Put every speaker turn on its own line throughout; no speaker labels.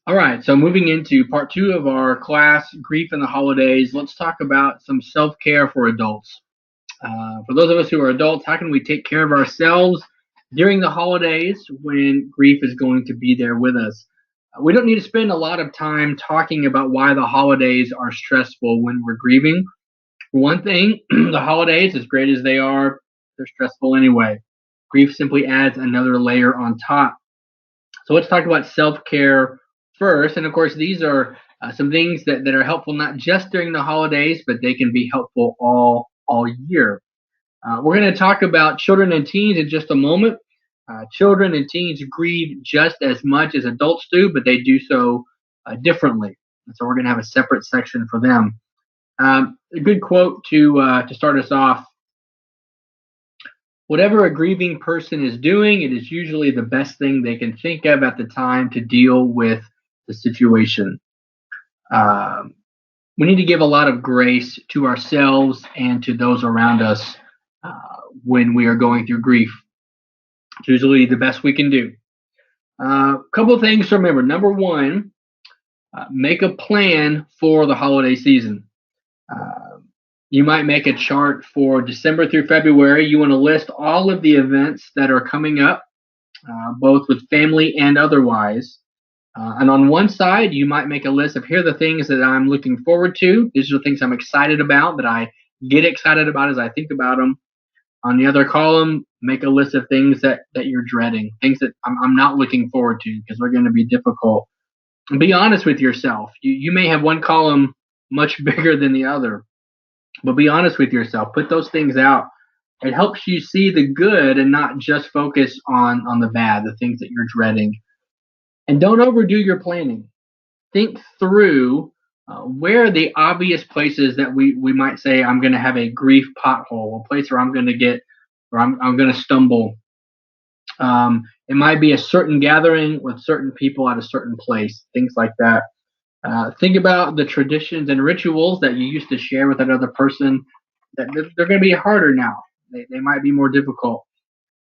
All right, so moving into part two of our class, Grief in the Holidays, let's talk about some self-care for adults. For those of us who are adults, how can we take care of ourselves during the holidays when grief is going to be there with us? We don't need to spend a lot of time talking about why the holidays are stressful when we're grieving. For one thing, the holidays, as great as they are, they're stressful anyway. Grief simply adds another layer on top. So let's talk about self-care first. And of course, these are some things that are helpful not just during the holidays, but they can be helpful all year. We're going to talk about children and teens in just a moment. Children and teens grieve just as much as adults do, but they do so differently. And so we're going to have a separate section for them. A good quote to start us off. Whatever a grieving person is doing, it is usually the best thing they can think of at the time to deal with the situation. We need to give a lot of grace to ourselves and to those around us when we are going through grief. It's usually the best we can do. A couple of things to remember. Number one, make a plan for the holiday season. You might make a chart for December through February. You want to list all of the events that are coming up, both with family and otherwise. And on one side, you might make a list of here are the things that I'm looking forward to. These are the things I'm excited about, that I get excited about as I think about them. On the other column, make a list of things that you're dreading, things that I'm not looking forward to because they're going to be difficult. And be honest with yourself. You may have one column much bigger than the other. But be honest with yourself. Put those things out. It helps you see the good and not just focus on the bad, the things that you're dreading. And don't overdo your planning. Think through where are the obvious places that we might say, I'm going to have a grief pothole, a place where I'm going to get, or I'm going to stumble. It might be a certain gathering with certain people at a certain place, things like that. Think about the traditions and rituals that you used to share with another person. That they're going to be harder now. They might be more difficult,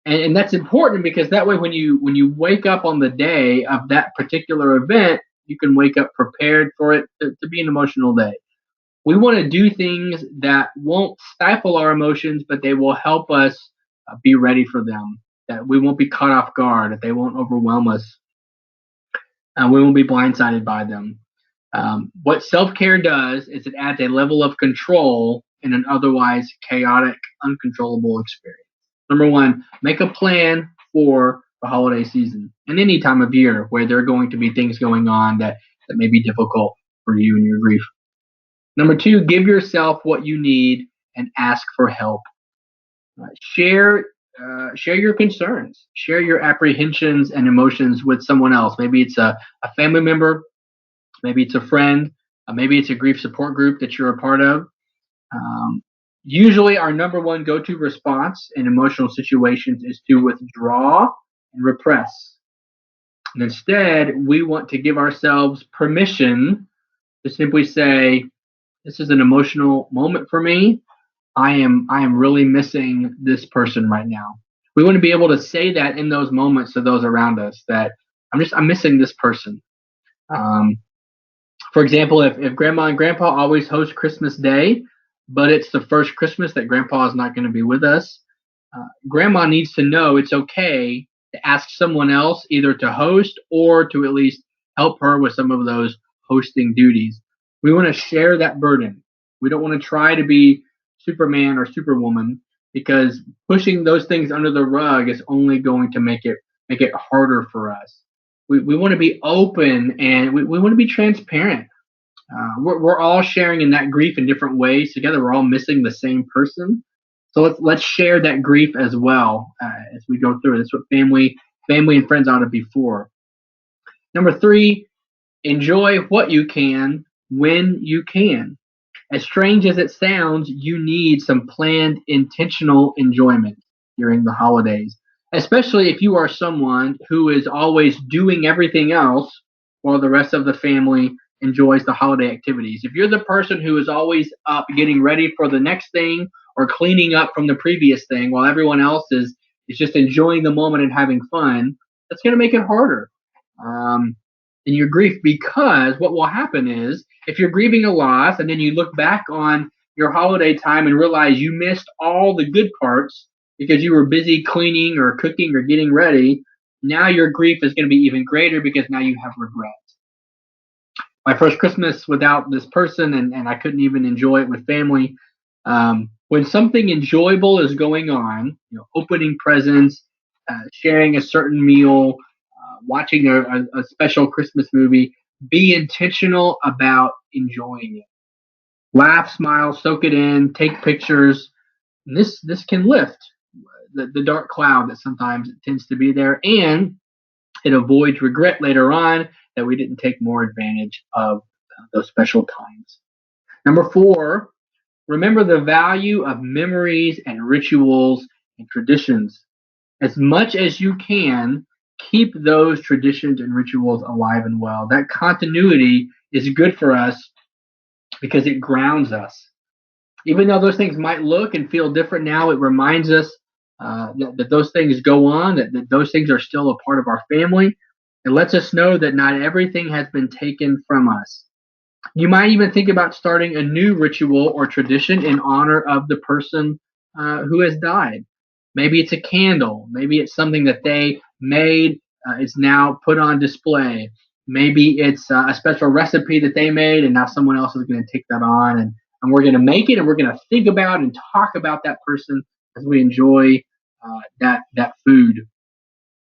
and that's important because that way, when you wake up on the day of that particular event, you can wake up prepared for it to be an emotional day. We want to do things that won't stifle our emotions, but they will help us be ready for them. That we won't be caught off guard. That they won't overwhelm us. We won't be blindsided by them. What self-care does is it adds a level of control in an otherwise chaotic, uncontrollable experience. Number one, make a plan for the holiday season and any time of year where there are going to be things going on that may be difficult for you and your grief. Number two, give yourself what you need and ask for help. Share your concerns, share your apprehensions and emotions with someone else. Maybe it's a family member. Maybe it's a friend. Maybe it's a grief support group that you're a part of. Usually our number one go-to response in emotional situations is to withdraw and repress. And instead, we want to give ourselves permission to simply say, this is an emotional moment for me. I am really missing this person right now. We want to be able to say that in those moments to those around us, that I'm missing this person. For example, if grandma and grandpa always host Christmas Day, but it's the first Christmas that grandpa is not going to be with us, grandma needs to know it's okay to ask someone else either to host or to at least help her with some of those hosting duties. We want to share that burden. We don't want to try to be Superman or Superwoman because pushing those things under the rug is only going to make it harder for us. We want to be open and we want to be transparent. We're all sharing in that grief in different ways together. We're all missing the same person. So let's share that grief as well as we go through it. That's what family and friends ought to be for. Number three, enjoy what you can when you can. As strange as it sounds, you need some planned, intentional enjoyment during the holidays, especially if you are someone who is always doing everything else while the rest of the family enjoys the holiday activities. If you're the person who is always up getting ready for the next thing or cleaning up from the previous thing while everyone else is just enjoying the moment and having fun, that's going to make it harder. in your grief, because what will happen is if you're grieving a loss and then you look back on your holiday time and realize you missed all the good parts because you were busy cleaning or cooking or getting ready, now your grief is going to be even greater because now you have regret. My first Christmas without this person, and I couldn't even enjoy it with family. When something enjoyable is going on, opening presents, sharing a certain meal, watching a special Christmas movie, be intentional about enjoying it. Laugh, smile, soak it in, take pictures. This can lift the dark cloud that sometimes tends to be there, and it avoids regret later on that we didn't take more advantage of those special times. Number 4, remember the value of memories and rituals and traditions. As much as you can, keep those traditions and rituals alive and well. That continuity is good for us because it grounds us. Even though those things might look and feel different now, it reminds us that those things go on, that those things are still a part of our family. It lets us know that not everything has been taken from us. You might even think about starting a new ritual or tradition in honor of the person who has died. Maybe it's a candle. Maybe it's something that they made. It's now put on display. Maybe it's a special recipe that they made, and now someone else is going to take that on, and we're going to make it, and we're going to think about and talk about that person as we enjoy that food.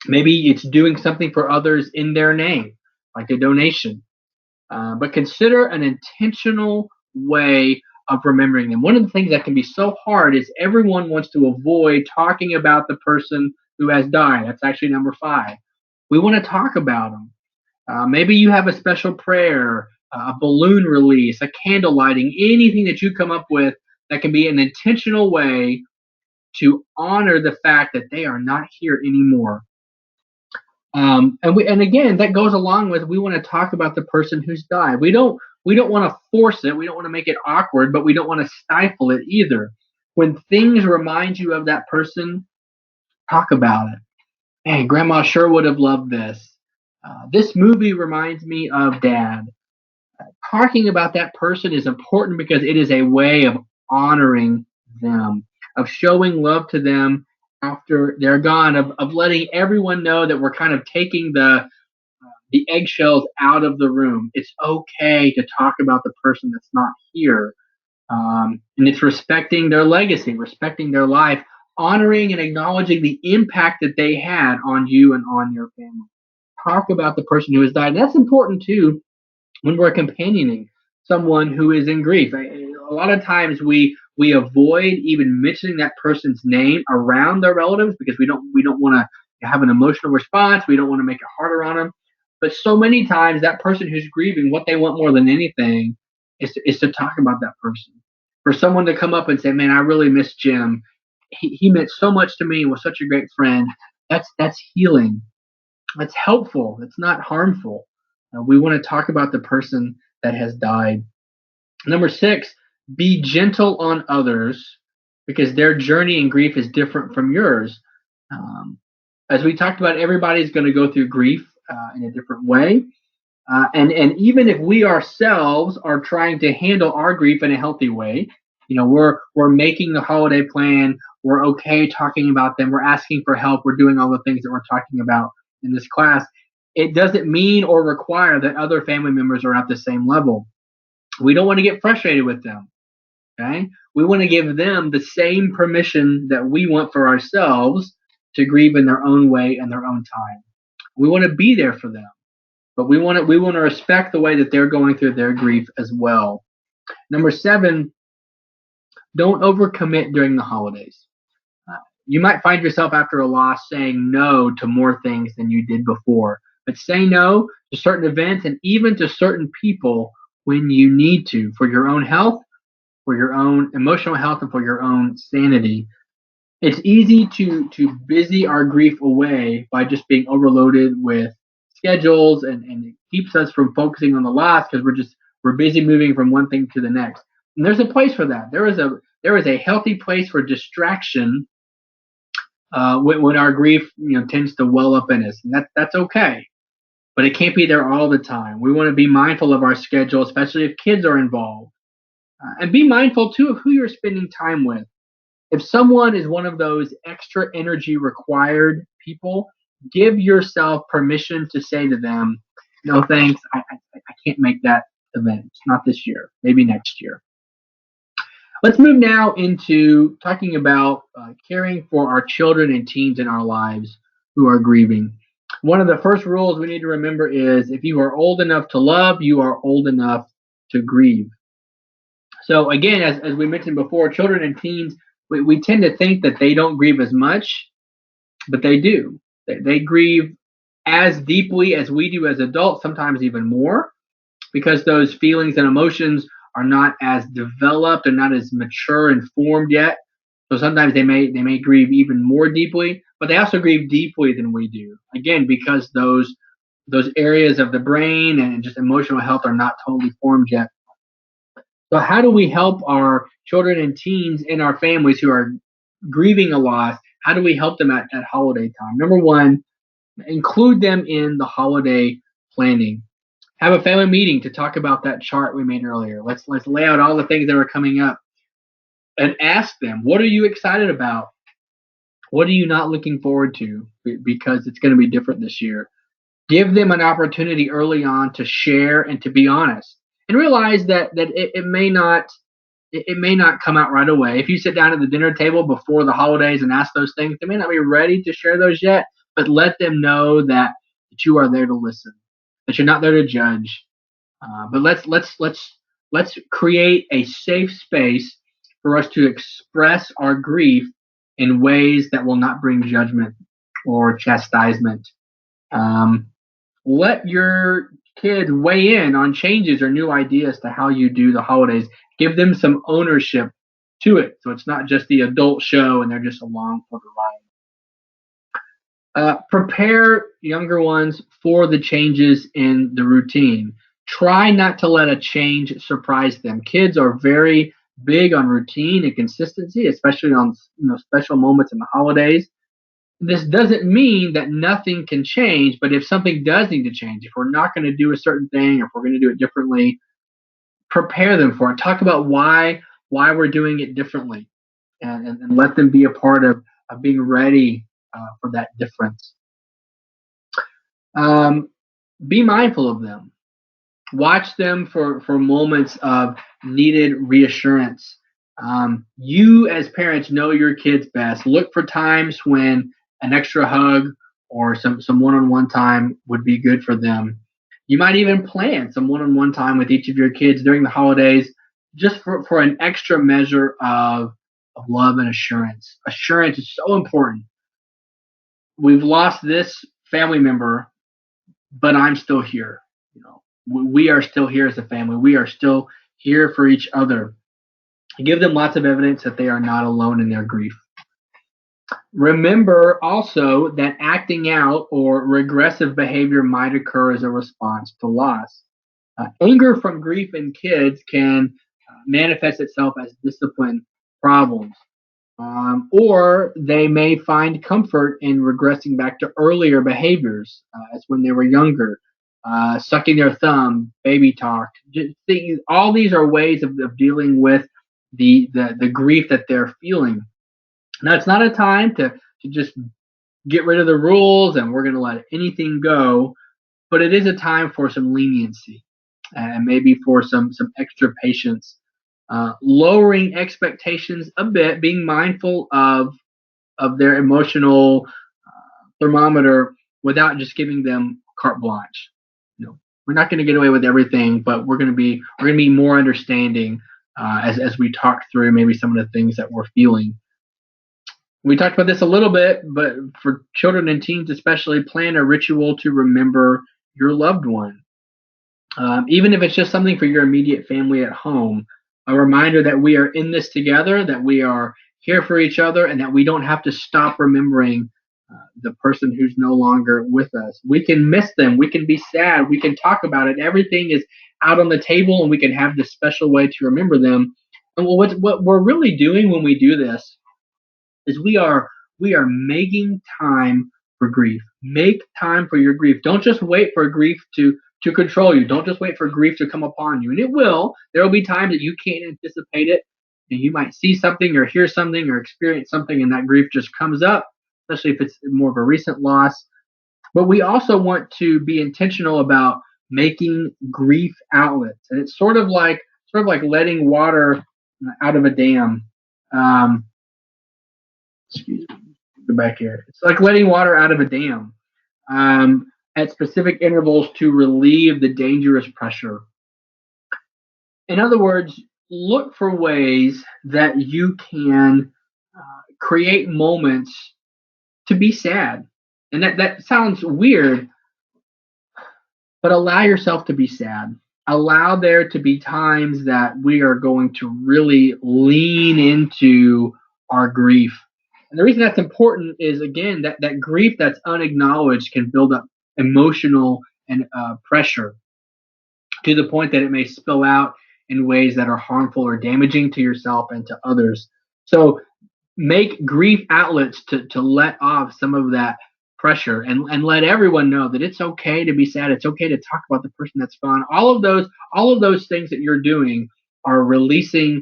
Maybe it's doing something for others in their name, like a donation. But consider an intentional way of remembering them. One of the things that can be so hard is everyone wants to avoid talking about the person who has died. That's actually number 5. We want to talk about them. Maybe you have a special prayer, a balloon release, a candle lighting, anything that you come up with that can be an intentional way to honor the fact that they are not here anymore. And again, that goes along with, we want to talk about the person who's died. We don't want to force it. We don't want to make it awkward, but we don't want to stifle it either. When things remind you of that person, talk about it. Hey, Grandma sure would have loved this. This movie reminds me of Dad. Talking about that person is important because it is a way of honoring them, of showing love to them after they're gone, of letting everyone know that we're kind of taking the eggshells out of the room. It's okay to talk about the person that's not here. And it's respecting their legacy, respecting their life, honoring and acknowledging the impact that they had on you and on your family. Talk about the person who has died. And that's important too when we're companioning someone who is in grief. A lot of times we avoid even mentioning that person's name around their relatives because we don't want to have an emotional response. We don't want to make it harder on them. But so many times that person who's grieving, what they want more than anything is to talk about that person. For someone to come up and say, "Man, I really miss Jim. He meant so much to me and was such a great friend." That's healing. That's helpful. It's not harmful. We want to talk about the person that has died. Number 6, be gentle on others because their journey in grief is different from yours. As we talked about, everybody's going to go through grief in a different way. And even if we ourselves are trying to handle our grief in a healthy way, we're making the holiday plan, we're okay talking about them, we're asking for help, we're doing all the things that we're talking about in this class, it doesn't mean or require that other family members are at the same level. We don't want to get frustrated with them. Okay? We want to give them the same permission that we want for ourselves to grieve in their own way and their own time. We want to be there for them, but we want to respect the way that they're going through their grief as well. Number 7, don't overcommit during the holidays. You might find yourself after a loss saying no to more things than you did before. But say no to certain events and even to certain people when you need to, for your own health, for your own emotional health, and for your own sanity. It's easy to busy our grief away by just being overloaded with schedules, and it keeps us from focusing on the loss because we're busy moving from one thing to the next. And there's a place for that. There is a healthy place for distraction when our grief tends to well up in us, and that's okay. but it can't be there all the time. We want to be mindful of our schedule, especially if kids are involved. And be mindful too of who you're spending time with. If someone is one of those extra energy required people, give yourself permission to say to them, no thanks, I can't make that event. Not this year, maybe next year. Let's move now into talking about caring for our children and teens in our lives who are grieving. One of the first rules we need to remember is if you are old enough to love, you are old enough to grieve. So again, as we mentioned before, children and teens, we tend to think that they don't grieve as much, but they do. They grieve as deeply as we do as adults, sometimes even more, because those feelings and emotions are not as developed and not as mature and formed yet. So sometimes they may grieve even more deeply, but they also grieve deeply than we do. Again, because those areas of the brain and just emotional health are not totally formed yet. So how do we help our children and teens in our families who are grieving a loss? How do we help them at holiday time? Number one, include them in the holiday planning. Have a family meeting to talk about that chart we made earlier. Let's lay out all the things that are coming up and ask them, what are you excited about? What are you not looking forward to? Because it's going to be different this year. Give them an opportunity early on to share and to be honest, and realize that it may not come out right away. If you sit down at the dinner table before the holidays and ask those things, they may not be ready to share those yet, but let them know that you are there to listen, that you're not there to judge. But let's create a safe space for us to express our grief in ways that will not bring judgment or chastisement. Um, let your kids weigh in on changes or new ideas to how you do the holidays. Give them some ownership to it, so it's not just the adult show and they're just along for the ride. Prepare younger ones for the changes in the routine. Try not to let a change surprise them. Kids are very big on routine and consistency, especially on special moments in the holidays. This doesn't mean that nothing can change, but if something does need to change, if we're not going to do a certain thing, or if we're going to do it differently, prepare them for it. Talk about why we're doing it differently, and let them be a part of being ready for that difference. Um, be mindful of them. Watch them for moments of needed reassurance. You, as parents, know your kids best. Look for times when an extra hug or some one-on-one time would be good for them. You might even plan some one-on-one time with each of your kids during the holidays, just for an extra measure of love and assurance. Assurance is so important. We've lost this family member, but I'm still here. We are still here as a family. We are still here for each other. Give them lots of evidence that they are not alone in their grief. Remember also that acting out or regressive behavior might occur as a response to loss. Anger from grief in kids can manifest itself as discipline problems. Or they may find comfort in regressing back to earlier behaviors as when they were younger, sucking their thumb, baby talk. All these are ways of dealing with the grief that they're feeling. Now, it's not a time to just get rid of the rules and we're going to let anything go, but it is a time for some leniency and maybe for some extra patience. Lowering expectations a bit, being mindful of their emotional thermometer without just giving them carte blanche. We're not going to get away with everything, but we're going to be more understanding as we talk through maybe some of the things that we're feeling. We talked about this a little bit, but for children and teens especially, plan a ritual to remember your loved one. Even if it's just something for your immediate family at home, a reminder that we are in this together, that we are here for each other, and that we don't have to stop remembering the person who's no longer with us. We can miss them. We can be sad. We can talk about it. Everything is out on the table, and we can have this special way to remember them. And what we're really doing when we do this is we are making time for grief. Make time for your grief. Don't just wait for grief to control you. Don't just wait for grief to come upon you. And it will. There will be times that you can't anticipate it. And you might see something or hear something or experience something, and that grief just comes up, especially if it's more of a recent loss. But we also want to be intentional about making grief outlets. And it's sort of like letting water out of a dam. Excuse me. Go back here. It's like letting water out of a dam at specific intervals to relieve the dangerous pressure. In other words, look for ways that you can create moments to be sad. And that sounds weird, but allow yourself to be sad. Allow there to be times that we are going to really lean into our grief. And the reason that's important is, again, that grief that's unacknowledged can build up emotional and pressure to the point that it may spill out in ways that are harmful or damaging to yourself and to others. So make grief outlets to let off some of that pressure and let everyone know that it's okay to be sad. It's okay to talk about the person that's gone. All of those things that you're doing are releasing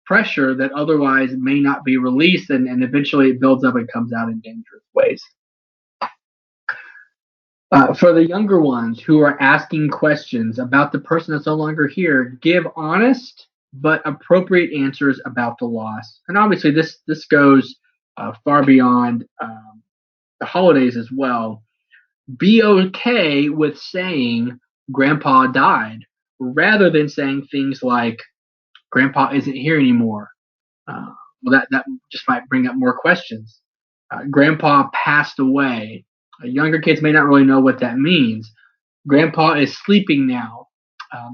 pressure that otherwise may not be released, and eventually it builds up and comes out in dangerous ways. For the younger ones who are asking questions about the person that's no longer here, give honest but appropriate answers about the loss. And obviously this goes far beyond the holidays as well. Be okay with saying Grandpa died rather than saying things like Grandpa isn't here anymore. Well, that just might bring up more questions. Grandpa passed away. Younger kids may not really know what that means. Grandpa is sleeping now.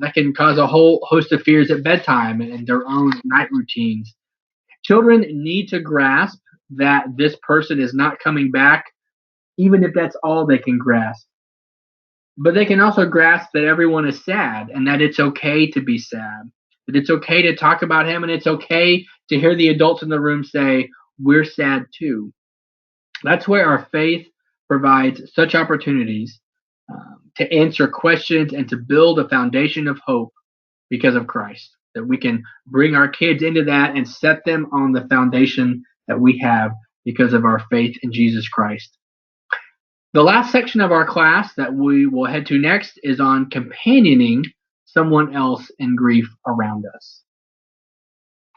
That can cause a whole host of fears at bedtime and their own night routines. Children need to grasp that this person is not coming back, even if that's all they can grasp. But they can also grasp that everyone is sad and that it's okay to be sad, that it's okay to talk about him, and it's okay to hear the adults in the room say, we're sad too. That's where our faith provides such opportunities to answer questions and to build a foundation of hope because of Christ, that we can bring our kids into that and set them on the foundation that we have because of our faith in Jesus Christ. The last section of our class that we will head to next is on companioning someone else in grief around us.